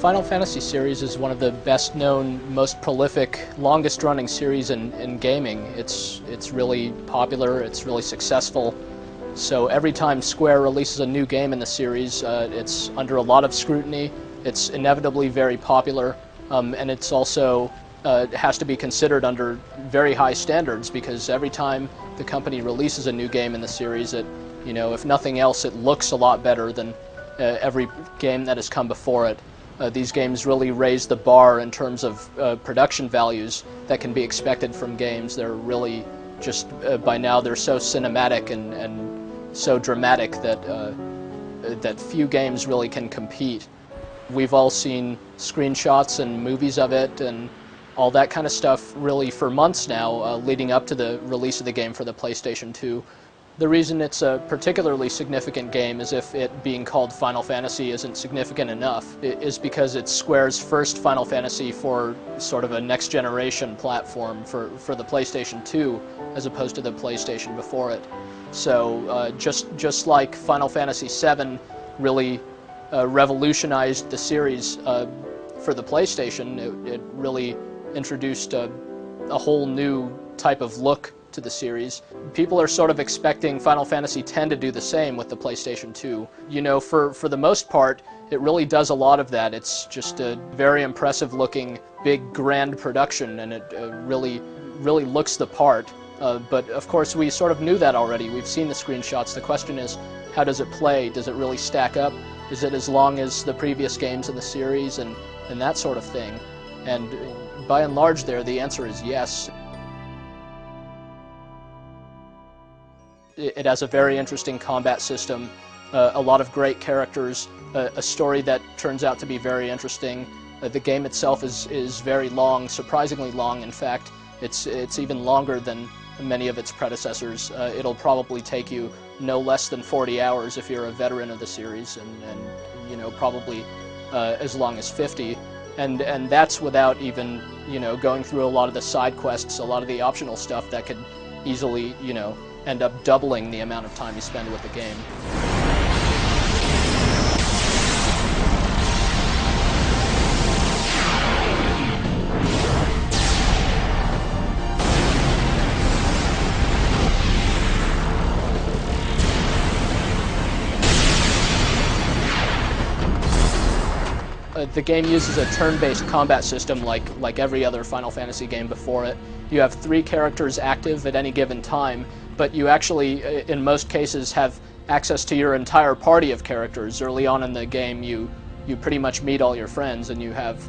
Final Fantasy series is one of the best-known, most prolific, longest-running series in gaming. It's really popular, it's really successful. So every time Square releases a new game in the series, it's under a lot of scrutiny. It's inevitably very popular, and it's also has to be considered under very high standards, because every time the company releases a new game in the series, if nothing else, it looks a lot better than every game that has come before it. These games really raise the bar in terms of production values that can be expected from games. They're really just, by now, they're so cinematic and so dramatic that few games really can compete. We've all seen screenshots and movies of it and all that kind of stuff really for months now, leading up to the release of the game for the PlayStation 2. The reason it's a particularly significant game, as if it being called Final Fantasy isn't significant enough, is because it's Square's first Final Fantasy for sort of a next-generation platform for the PlayStation 2, as opposed to the PlayStation before it. So just like Final Fantasy VII really revolutionized the series for the PlayStation, it really introduced a whole new type of look to the series. People are sort of expecting Final Fantasy X to do the same with the PlayStation 2. For the most part, it really does a lot of that. It's just a very impressive looking, big, grand production, and it really looks the part. But of course, we sort of knew that already. We've seen the screenshots. The question is, how does it play? Does it really stack up? Is it as long as the previous games in the series and that sort of thing? And by and large there, the answer is yes. It has a very interesting combat system, a lot of great characters, a story that turns out to be very interesting. The game itself is very long, surprisingly long. In fact, it's even longer than many of its predecessors. It'll probably take you no less than 40 hours if you're a veteran of the series, and probably as long as 50. And that's without even going through a lot of the side quests, a lot of the optional stuff that could easily end up doubling the amount of time you spend with the game. The game uses a turn-based combat system like every other Final Fantasy game before it. You have 3 characters active at any given time, but you actually, in most cases, have access to your entire party of characters. Early on in the game, you pretty much meet all your friends, and you have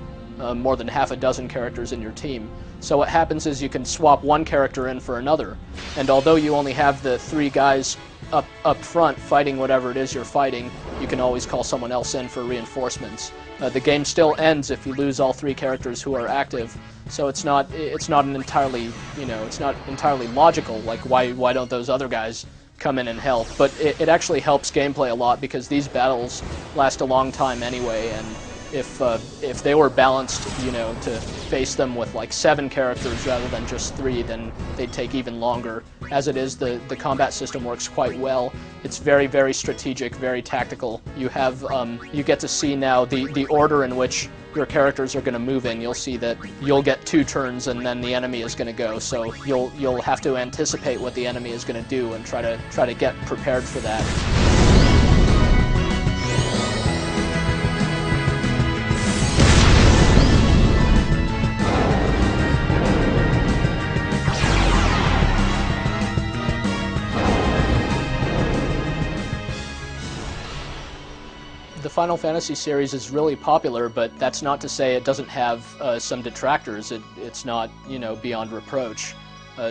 more than half a dozen characters in your team. So what happens is you can swap one character in for another, and although you only have the 3 guys up front fighting whatever it is you're fighting, you can always call someone else in for reinforcements. The game still ends if you lose all 3 characters who are active, so it's not entirely logical. Like why don't those other guys come in and help? But it actually helps gameplay a lot, because these battles last a long time anyway, and if they were balanced, to face them with like 7 characters rather than just 3, then they'd take even longer. As it is, the combat system works quite well. It's very, very strategic, very tactical. You have you get to see now the order in which your characters are going to move in. You'll see that you'll get 2 turns and then the enemy is going to go. So you'll have to anticipate what the enemy is going to do and try to get prepared for that. The Final Fantasy series is really popular, but that's not to say it doesn't have some detractors. It's not, beyond reproach.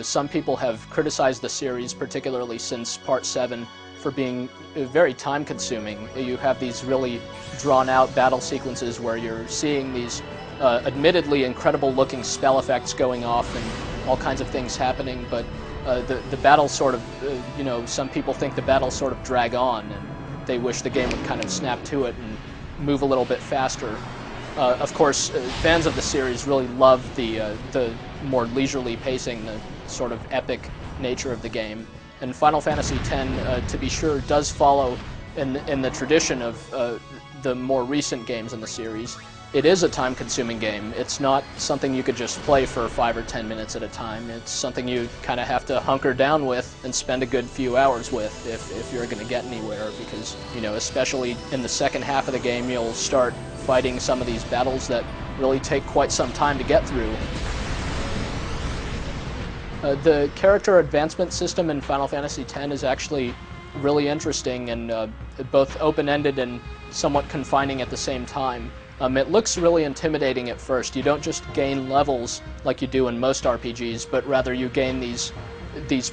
Some people have criticized the series, particularly since Part 7, for being very time-consuming. You have these really drawn-out battle sequences where you're seeing these admittedly incredible-looking spell effects going off and all kinds of things happening, but the battles sort of, some people think the battles sort of drag on, and they wish the game would kind of snap to it and move a little bit faster. Of course, fans of the series really love the more leisurely pacing, the sort of epic nature of the game. And Final Fantasy X, to be sure, does follow in the tradition of the more recent games in the series. it is a time-consuming game. It's not something you could just play for 5 or 10 minutes at a time. It's something you kind of have to hunker down with and spend a good few hours with if you're going to get anywhere, because, you know, especially in the second half of the game, you'll start fighting some of these battles that really take quite some time to get through. The character advancement system in Final Fantasy X is actually really interesting and both open-ended and somewhat confining at the same time. It looks really intimidating at first. You don't just gain levels like you do in most RPGs, but rather you gain these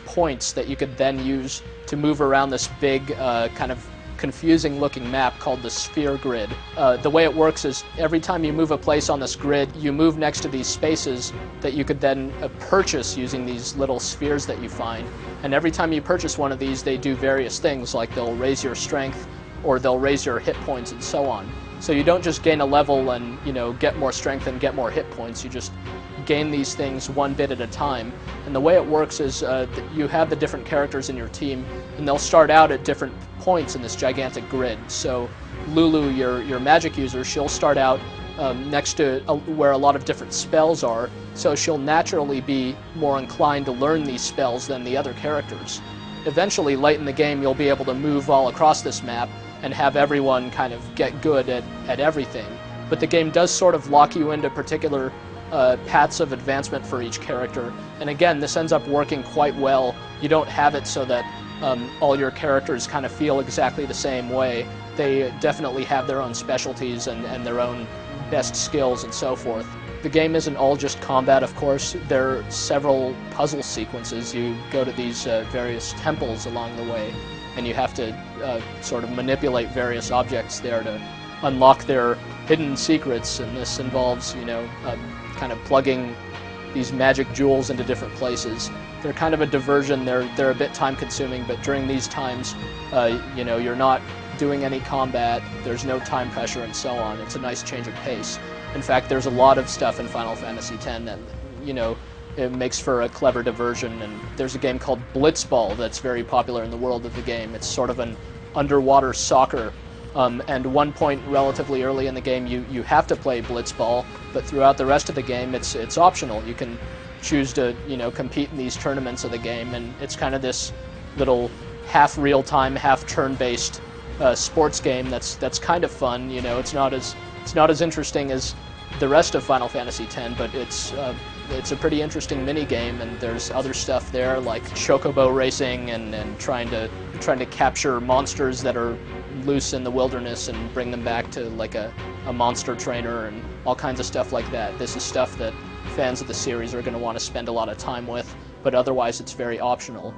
points that you could then use to move around this big kind of confusing looking map called the sphere grid. The way it works is every time you move a place on this grid, you move next to these spaces that you could then purchase using these little spheres that you find. And every time you purchase one of these, they do various things, like they'll raise your strength or they'll raise your hit points and so on. So you don't just gain a level and, you know, get more strength and get more hit points. You just gain these things one bit at a time. And the way it works is you have the different characters in your team, and they'll start out at different points in this gigantic grid. So Lulu, your magic user, she'll start out next to where a lot of different spells are, so she'll naturally be more inclined to learn these spells than the other characters. Eventually, late in the game, you'll be able to move all across this map and have everyone kind of get good at everything. But the game does sort of lock you into particular paths of advancement for each character. And again, this ends up working quite well. You don't have it so that all your characters kind of feel exactly the same way. They definitely have their own specialties and their own best skills and so forth. The game isn't all just combat, of course. There are several puzzle sequences. You go to these various temples along the way, and you have to sort of manipulate various objects there to unlock their hidden secrets, and this involves, you know, kind of plugging these magic jewels into different places. They're kind of a diversion. They're a bit time-consuming, but during these times, you know, you're not doing any combat, there's no time pressure and so on. It's a nice change of pace. In fact, there's a lot of stuff in Final Fantasy X that, you know, it makes for a clever diversion, and there's a game called Blitzball that's very popular in the world of the game. It's sort of an underwater soccer, and one point relatively early in the game you have to play Blitzball, but throughout the rest of the game it's optional. You can choose to, you know, compete in these tournaments of the game, and it's kind of this little half real-time, half turn-based sports game that's kind of fun. You know, it's not as interesting as the rest of Final Fantasy X, but it's a pretty interesting mini game, and there's other stuff there like chocobo racing and trying to capture monsters that are loose in the wilderness and bring them back to like a monster trainer and all kinds of stuff like that. This is stuff that fans of the series are going to want to spend a lot of time with, but otherwise it's very optional.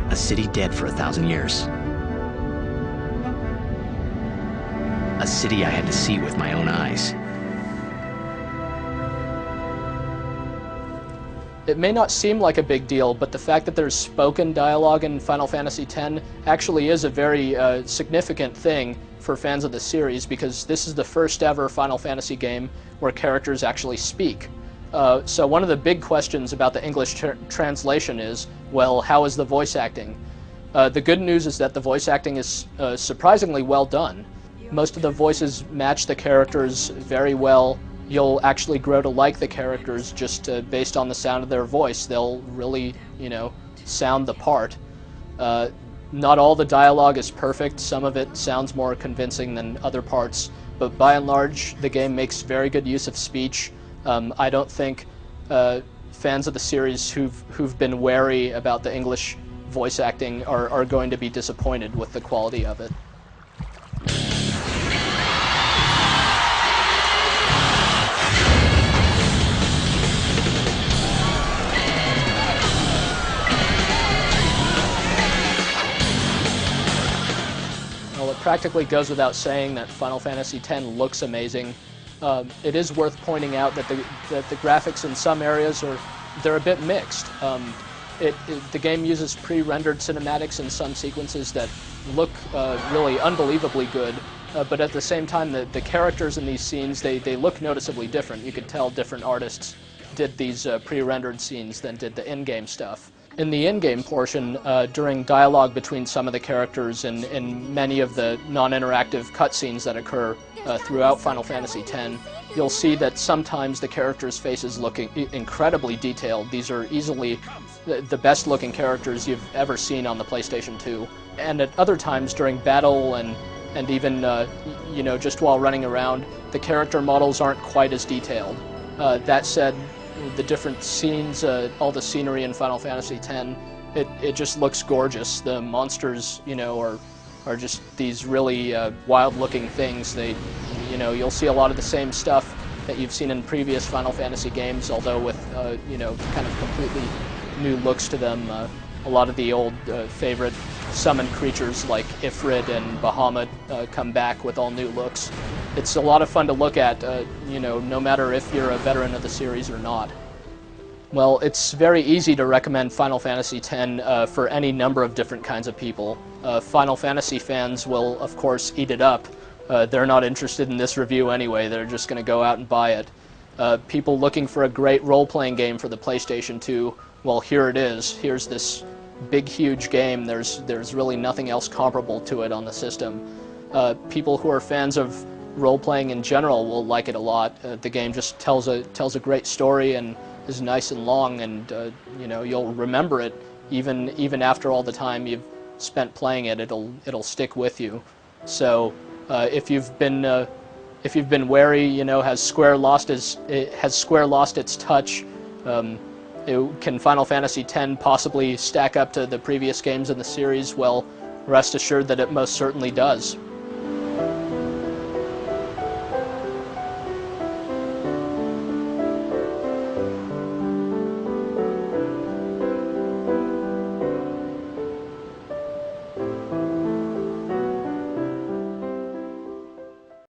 A city dead for 1,000 years. A city I had to see with my own eyes. It may not seem like a big deal, but the fact that there's spoken dialogue in Final Fantasy X actually is a very significant thing for fans of the series, because this is the first ever Final Fantasy game where characters actually speak. So one of the big questions about the English translation is, well, how is the voice acting? The good news is that the voice acting is surprisingly well done. Most of the voices match the characters very well. You'll actually grow to like the characters just based on the sound of their voice. They'll really, you know, sound the part. Not all the dialogue is perfect. Some of it sounds more convincing than other parts, but by and large, the game makes very good use of speech. I don't think fans of the series who've been wary about the English voice acting are going to be disappointed with the quality of it. Well, it practically goes without saying that Final Fantasy X looks amazing. It is worth pointing out that the graphics in some areas they're a bit mixed. The game uses pre-rendered cinematics in some sequences that look really unbelievably good, but at the same time the characters in these scenes, they look noticeably different. You could tell different artists did these pre-rendered scenes than did the in-game stuff. In the in-game portion, during dialogue between some of the characters and many of the non-interactive cutscenes that occur throughout Final Fantasy X, you'll see that sometimes the characters' faces look incredibly detailed. These are easily the best-looking characters you've ever seen on the PlayStation 2. And at other times during battle and even just while running around, the character models aren't quite as detailed. That said, the different scenes, all the scenery in Final Fantasy X, it just looks gorgeous. The monsters, are just these really wild-looking things. You'll see a lot of the same stuff that you've seen in previous Final Fantasy games, although with kind of completely new looks to them. A lot of the old favorite summoned creatures like Ifrit and Bahamut come back with all new looks. It's a lot of fun to look at, no matter if you're a veteran of the series or not. Well, it's very easy to recommend Final Fantasy X for any number of different kinds of people. Final Fantasy fans will, of course, eat it up. They're not interested in this review anyway, they're just going to go out and buy it. People looking for a great role-playing game for the PlayStation 2, well, here it is. Here's this big, huge game. There's really nothing else comparable to it on the system. People who are fans of role-playing in general will like it a lot. The game just tells a great story and is nice and long, and you'll remember it even after all the time you've spent playing it. It'll stick with you. So if you've been wary, has Square lost its touch? Can Final Fantasy X possibly stack up to the previous games in the series? Well, rest assured that it most certainly does.